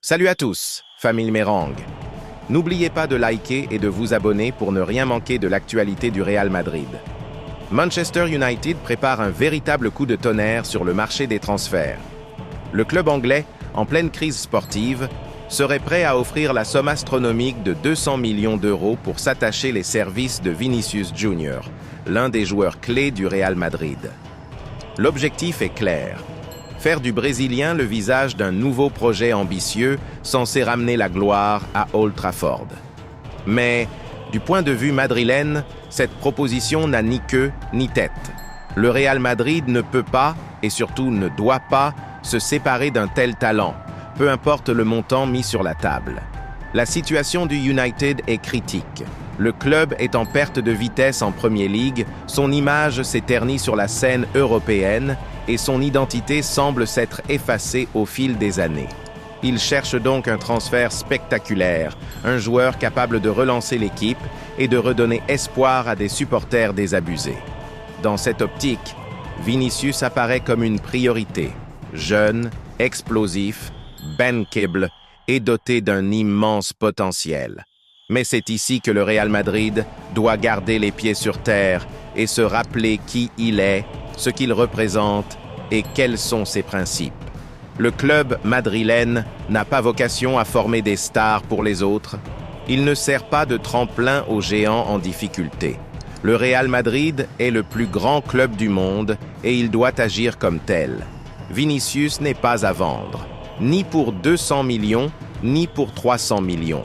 Salut à tous, famille Mérang. N'oubliez pas de liker et de vous abonner pour ne rien manquer de l'actualité du Real Madrid. Manchester United prépare un véritable coup de tonnerre sur le marché des transferts. Le club anglais, en pleine crise sportive, serait prêt à offrir la somme astronomique de 200 millions d'euros pour s'attacher les services de Vinicius Junior, l'un des joueurs clés du Real Madrid. L'objectif est clair. Faire du Brésilien le visage d'un nouveau projet ambitieux censé ramener la gloire à Old Trafford. Mais, du point de vue madrilène, cette proposition n'a ni queue ni tête. Le Real Madrid ne peut pas, et surtout ne doit pas, se séparer d'un tel talent, peu importe le montant mis sur la table. La situation du United est critique. Le club est en perte de vitesse en Premier League, son image s'est ternie sur la scène européenne et son identité semble s'être effacée au fil des années. Il cherche donc un transfert spectaculaire, un joueur capable de relancer l'équipe et de redonner espoir à des supporters désabusés. Dans cette optique, Vinicius apparaît comme une priorité. Jeune, explosif, bankable et doté d'un immense potentiel. Mais c'est ici que le Real Madrid doit garder les pieds sur terre et se rappeler qui il est, ce qu'il représente et quels sont ses principes. Le club madrilène n'a pas vocation à former des stars pour les autres. Il ne sert pas de tremplin aux géants en difficulté. Le Real Madrid est le plus grand club du monde et il doit agir comme tel. Vinicius n'est pas à vendre, ni pour 200 millions, ni pour 300 millions.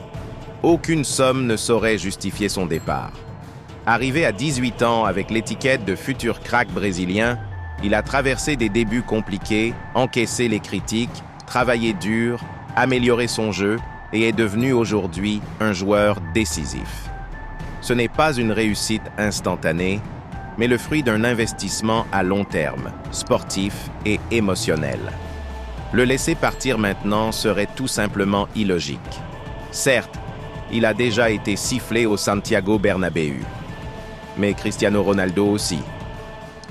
Aucune somme ne saurait justifier son départ. Arrivé à 18 ans avec l'étiquette de futur crack brésilien, il a traversé des débuts compliqués, encaissé les critiques, travaillé dur, amélioré son jeu et est devenu aujourd'hui un joueur décisif. Ce n'est pas une réussite instantanée, mais le fruit d'un investissement à long terme, sportif et émotionnel. Le laisser partir maintenant serait tout simplement illogique. Certes, il a déjà été sifflé au Santiago Bernabéu. Mais Cristiano Ronaldo aussi.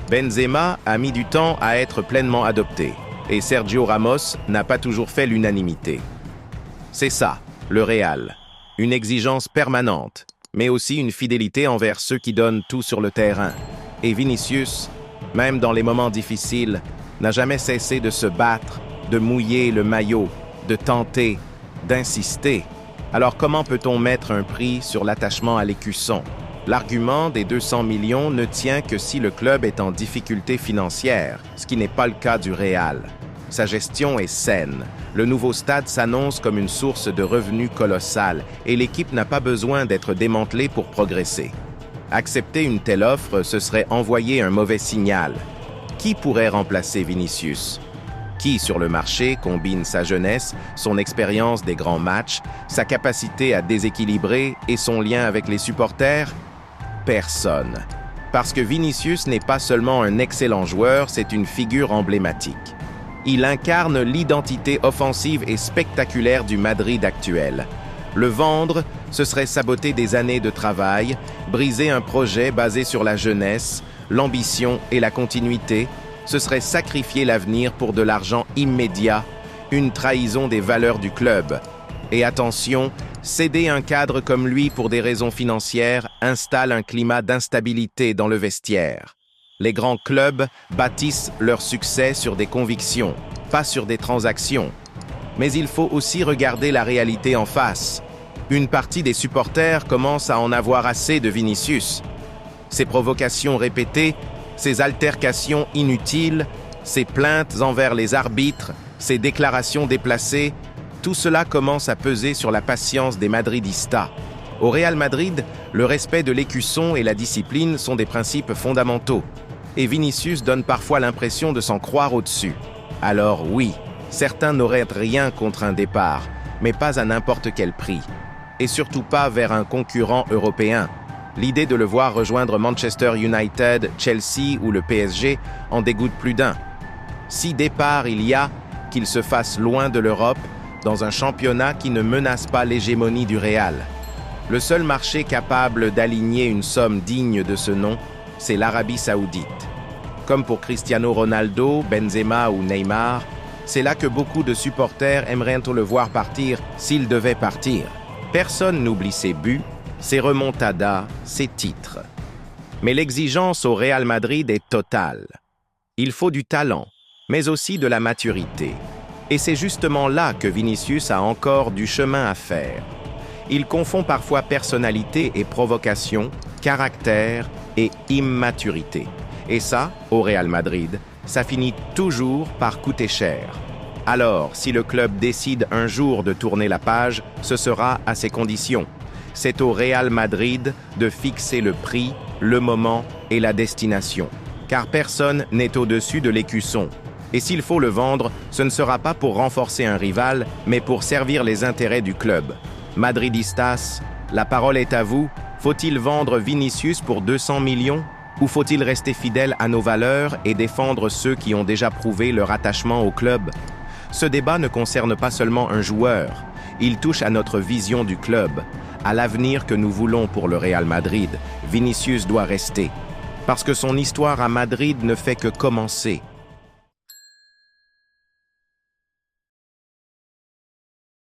Benzema a mis du temps à être pleinement adopté, et Sergio Ramos n'a pas toujours fait l'unanimité. C'est ça, le Real. Une exigence permanente, mais aussi une fidélité envers ceux qui donnent tout sur le terrain. Et Vinicius, même dans les moments difficiles, n'a jamais cessé de se battre, de mouiller le maillot, de tenter, d'insister. Alors comment peut-on mettre un prix sur l'attachement à l'écusson? L'argument des 200 millions ne tient que si le club est en difficulté financière, ce qui n'est pas le cas du Real. Sa gestion est saine. Le nouveau stade s'annonce comme une source de revenus colossale et l'équipe n'a pas besoin d'être démantelée pour progresser. Accepter une telle offre, ce serait envoyer un mauvais signal. Qui pourrait remplacer Vinicius? Qui, sur le marché, combine sa jeunesse, son expérience des grands matchs, sa capacité à déséquilibrer et son lien avec les supporters? Personne. Parce que Vinicius n'est pas seulement un excellent joueur, c'est une figure emblématique. Il incarne l'identité offensive et spectaculaire du Madrid actuel. Le vendre, ce serait saboter des années de travail, briser un projet basé sur la jeunesse, l'ambition et la continuité, ce serait sacrifier l'avenir pour de l'argent immédiat, une trahison des valeurs du club. Et attention, céder un cadre comme lui pour des raisons financières installe un climat d'instabilité dans le vestiaire. Les grands clubs bâtissent leur succès sur des convictions, pas sur des transactions. Mais il faut aussi regarder la réalité en face. Une partie des supporters commence à en avoir assez de Vinicius. Ses provocations répétées, ses altercations inutiles, ses plaintes envers les arbitres, ses déclarations déplacées, tout cela commence à peser sur la patience des madridistas. Au Real Madrid, le respect de l'écusson et la discipline sont des principes fondamentaux. Et Vinicius donne parfois l'impression de s'en croire au-dessus. Alors oui, certains n'auraient rien contre un départ, mais pas à n'importe quel prix. Et surtout pas vers un concurrent européen. L'idée de le voir rejoindre Manchester United, Chelsea ou le PSG en dégoûte plus d'un. Si départ il y a, qu'il se fasse loin de l'Europe, dans un championnat qui ne menace pas l'hégémonie du Real. Le seul marché capable d'aligner une somme digne de ce nom, c'est l'Arabie Saoudite. Comme pour Cristiano Ronaldo, Benzema ou Neymar, C'est là que beaucoup de supporters aimeraient le voir partir s'il devait partir. Personne n'oublie ses buts, ses remontadas, ses titres. Mais l'exigence au Real Madrid est totale. Il faut du talent, mais aussi de la maturité. Et c'est justement là que Vinicius a encore du chemin à faire. Il confond parfois personnalité et provocation, caractère et immaturité. Et ça, au Real Madrid, ça finit toujours par coûter cher. Alors, si le club décide un jour de tourner la page, ce sera à ces conditions. C'est au Real Madrid de fixer le prix, le moment et la destination. Car personne n'est au-dessus de l'écusson. Et s'il faut le vendre, ce ne sera pas pour renforcer un rival, mais pour servir les intérêts du club. Madridistas, la parole est à vous. Faut-il vendre Vinicius pour 200 millions? Ou faut-il rester fidèle à nos valeurs et défendre ceux qui ont déjà prouvé leur attachement au club? Ce débat ne concerne pas seulement un joueur. Il touche à notre vision du club, à l'avenir que nous voulons pour le Real Madrid. Vinicius doit rester. Parce que son histoire à Madrid ne fait que commencer.